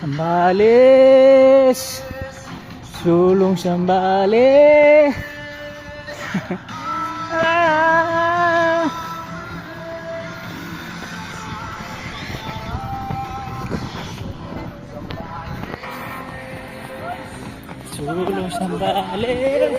Sambales, sulong Sambales. Ah. Sulong Sambales.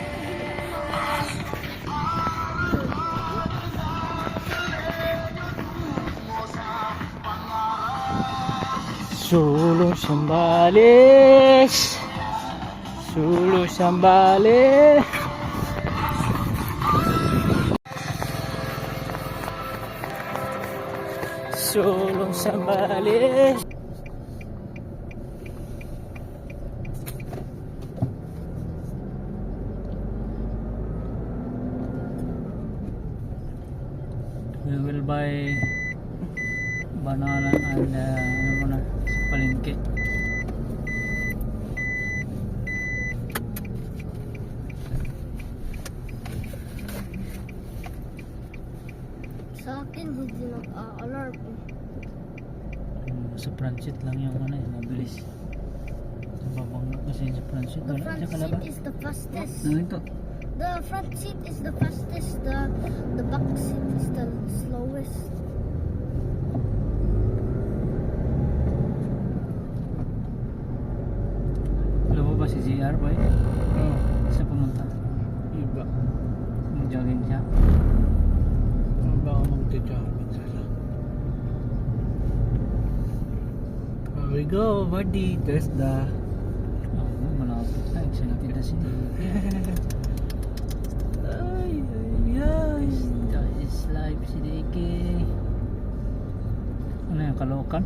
Sulong Sambales, sulong Sambales. Sulong Sambales. We will buy banana and ano muna sa palengke. Sa akin hindi nag-alarm. Sa transit lang yung ano eh, mabilis. Babangga kasi sa transit. The Wala front siya kalaba. seat is the fastest. Ano ito? The front seat is the fastest. The back seat is the slowest. Alam mo ba si ZR boy? Oo. Saan pumunta? Iba. Mag-jogging siya. Baka magta-jogging sila. Here we go, buddy. Tesla. Oh, malapit na. Excited na si Ay, ay, ay. That is live si Diki. Ano yung Caloocan?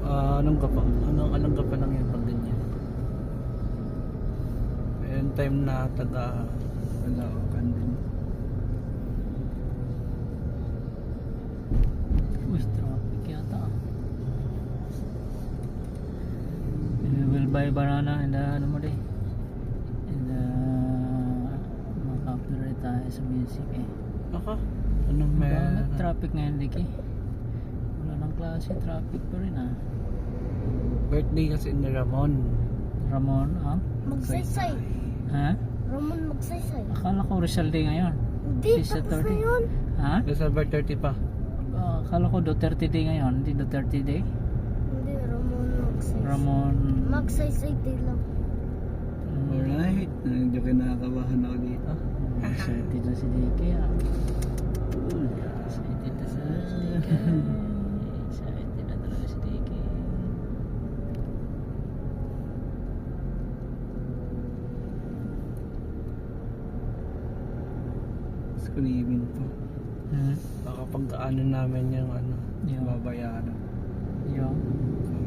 Anong gapa? Anong gapa lang yan pag ganyan? Ayun time na taga Caloocan din. Uy, traffic yata. We will buy banana and ano mo din. And makapirate tayo sa music eh. Naka? Anong Bakit meron? traffic ngayon, Diki? Wala nang klase, traffic pa rin ah. Birthday kasi ni Ramon. Ramon, ah? Magsaysay. Ha? Ramon magsaysay. Akala ko Rizal Day ngayon. Hindi, Isa tapos na 30. yun. Ha? December 30 pa. Akala ko Duterte Day ngayon, hindi Duterte Day. Hindi, Ramon magsaysay. Ramon. Magsaysay day lang. Alright. Medyo kinakabahan ako dito. Excited na si Diki ah. Excited na si Diki. Excited na talaga si Diki. Screaming po. Baka pagkaano namin yung ano, Yung- babayaran. Yung,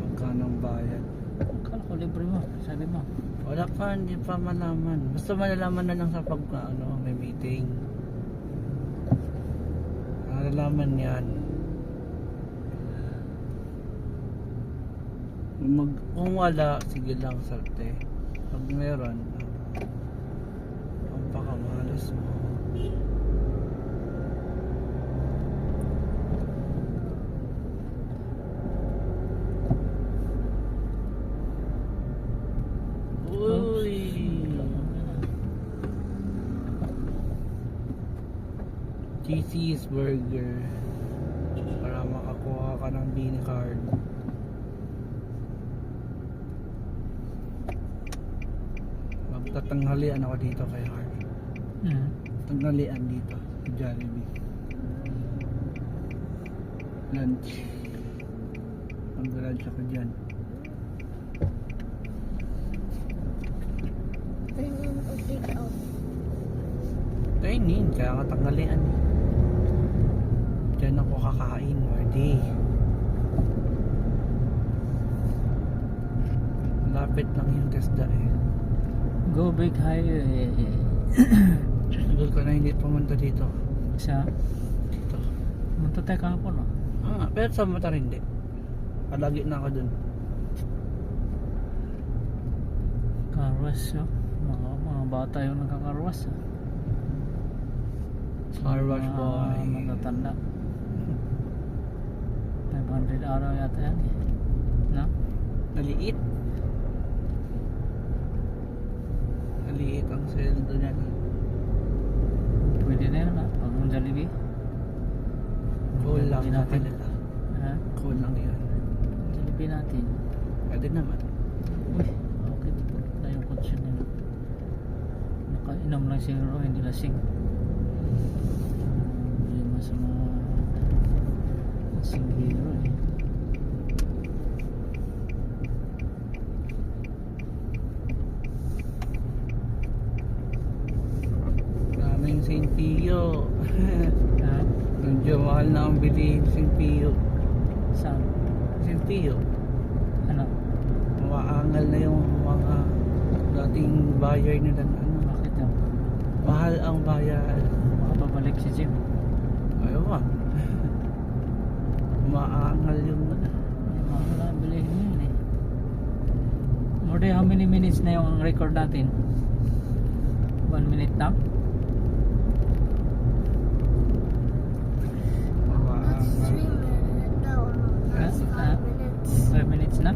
Magkano ang bayad. akala ko libre mo, sabi mo. Wala pa, hindi pa malaman. Basta malalaman na lang sa pag ano, may meeting. Malalaman yan. Kung wala, sige lang sarte. Pag meron, ang pakamalas mo. Uy! Cheesy's Burger para makakuha ka ng bean card. Magtatanghalian ako dito kay Harvey. Tanghalian dito sa Jollibee. Lunch. Mag-lunch ako dyan. Tingin o take out. Training, kaya nga tanghalian. Diyan ako kakain, Marty. Lapit lang yung Tesla eh. Go Big Highway. Siguro ko na hindi pumunta dito. Sa, Dito. munta tayo kahapon oh. Pero sa motor hindi. Palagi na ako dun. Carwash oh. Mga bata yung nagkakarwas ah. Car wash boy. Matatanda. 500 araw yata yan eh. No? Maliit. Maliit ang sweldo niya. Pwede na yun, ha? Pag mong Jollibee. Cool lang Jollibee sa natin. kanila. Ha? Cool lang yun. Jollibee natin. Pwede naman. Uy, okay. Na yung kotse nila. Nakainom lang siguro, hindi lasing. Hindi mo sa mga lasing hero eh. Maraming St. Pio. Ha? Medyo mahal na ang bilihin St. Pio. Saan? St. Pio. Ano? Maangal na yung mga dating buyer nila na ano. Bakit daw? Mahal ang bayan. Baka babalik si Jim. Ayaw ba? Maangal yung ano. Wala bilhin mo yun eh. More than how many minutes na yung record natin? 1 minute na? That's 3 minutes. No, that's Ah, 5 minutes. 5 minutes na?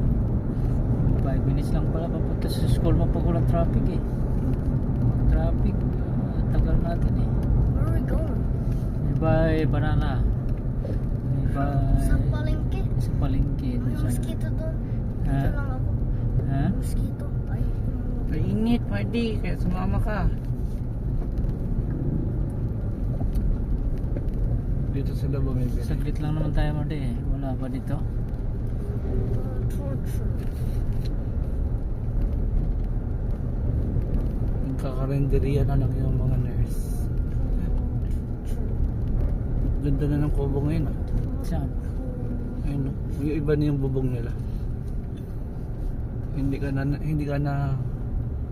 5 minutes lang pala papunta sa school mo pag walang traffic eh. Traffic, tagal natin eh. Where are we going? Bye banana. Bye. Sa palengke. Sa palengke. May Dun sa- mosquito doon. Ha? Dito lang ako. Ha? Mosquito. Ay, Mainit, Mardi. Kaya sumama ka. Dito sa labo may bili. Saglit lang naman tayo mo eh. Wala ba dito? torture. Yung kakarenderiya na lang yung mga nurse. Ganda na ng kubo ngayon ah. Saan? Ayun, yung iba na yung bubong nila. Hindi ka na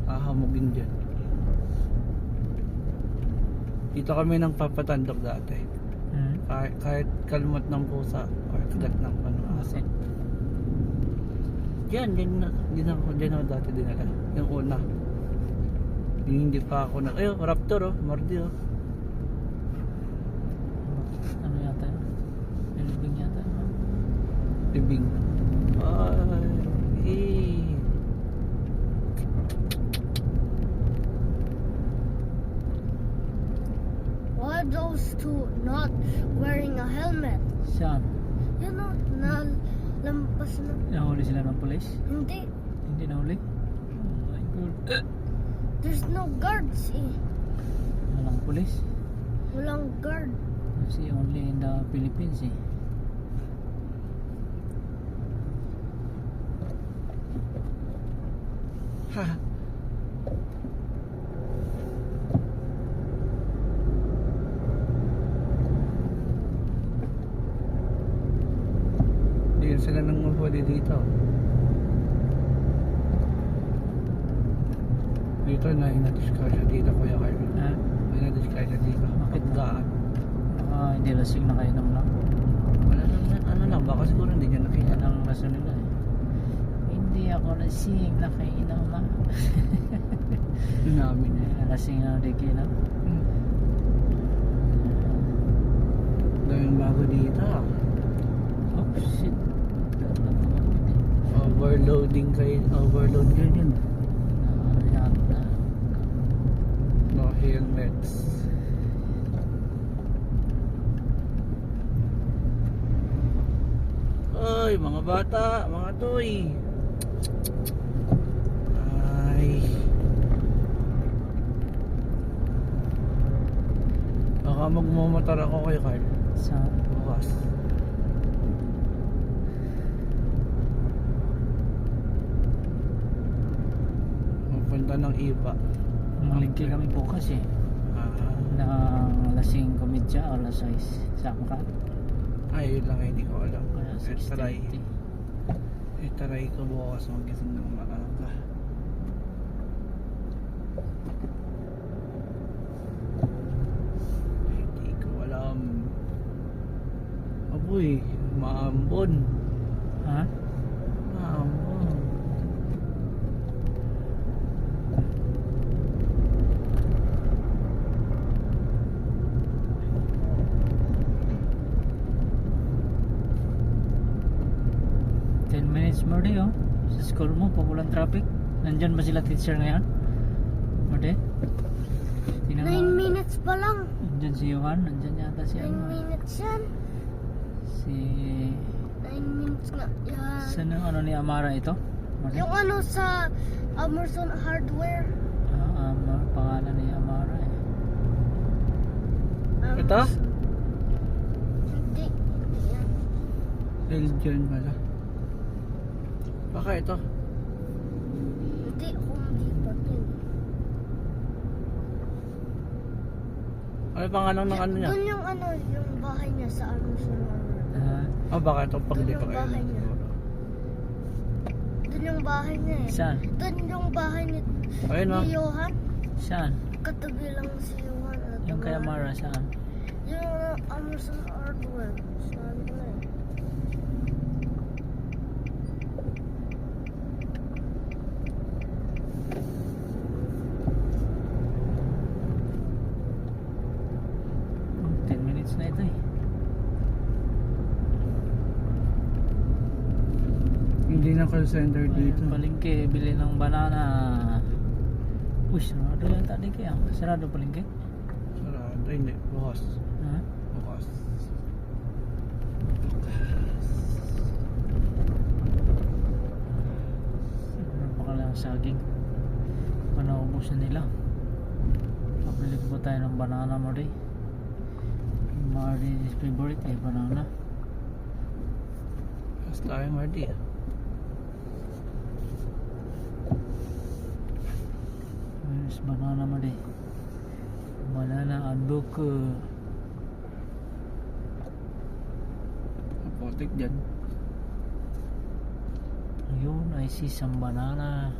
hahamugin dyan. Dito kami nang papatandok dati. Kahit kalmot ng pusa or kagat ng Kasi Yan ako dati dinala. Yung una. Yung hindi pa ako raptor oh, mardi oh. ano yata yun? Nilibing yata yun. Bibing. Ay, Why are those two not wearing a helmet? Saan? You know, na lampas na. Nahuli sila ng police? Hindi. Hindi nahuli? Oh my god. There's no guards eh. Walang police? Walang guard. Kasi only in the Philippines eh. ha. Hindi sila nang mahuli dito. Dito na inadiscard dito Kuya Carl. Ha? Inadiscard dito. Bakit? Pagdaan. Hindi lasing na kayo ng lang. Wala naman, ano lang, baka siguro hindi niya nakita. Yan ang rason nila eh. Hindi ako lasing na kayo lang. Yun namin eh. Lasing na di kayo lang. Daming bago dito. Oh shit. Overloading yun. Yata. No helmets. Ay, mga bata, mga toy. Ay. Baka magmumotor ako kay Carl. Sa Bukas. Mapunta ng iba. malingki kami bukas eh. Na lasing komedya o alas 6. Sama ka? Ay, yun lang hindi ko alam. Kaya Itaray ko bukas magising ng maaga. Hindi ko alam. Aboy, maambon. Ha? Maambon. Minutes more day oh. Sa school mo pag walang traffic? Nandyan ba sila teacher ngayon? Marte? 9 minutes pa lang. Nandyan si Johan, nandyan yata si 9 minutes yan. Si 9 minutes nga. Yan. saan ang ano ni Amara ito? Marte? Yung ano sa Amazon Hardware. Pangalan ni Amara eh. Ito? Hindi. Yan. Elgin pala. Baka ito. Hindi. Home Depot yun. Ano pangalan ng ano niya? Doon yung ano, yung bahay niya sa Amazon Hardware. Baka ito pag di Doon pa yung kayo. bahay niya. Doon yung bahay niya eh. Saan? Doon yung bahay ni, Ayun o. ni Johan. Saan? Katabi lang si Johan. At Yung kay Amara saan? Yung Amazon Hardware. Saan na eh. Oh, 10 minutes na ito eh. Hindi na call center dito. Ayan, palengke, bili ng banana. Uy, sarado lang tali kaya. Sarado palengke? Sarado. Ay, hindi. Bukas. Ha? Bukas. Ano pa lang saging? Panaubos na nila. Pabili ko tayo ng banana mo rin. Marty's favorite eh, banana. Mas tayo Marty. Where's banana mo rin? Banana and book. Apotek dyan. Ayun, I see some banana.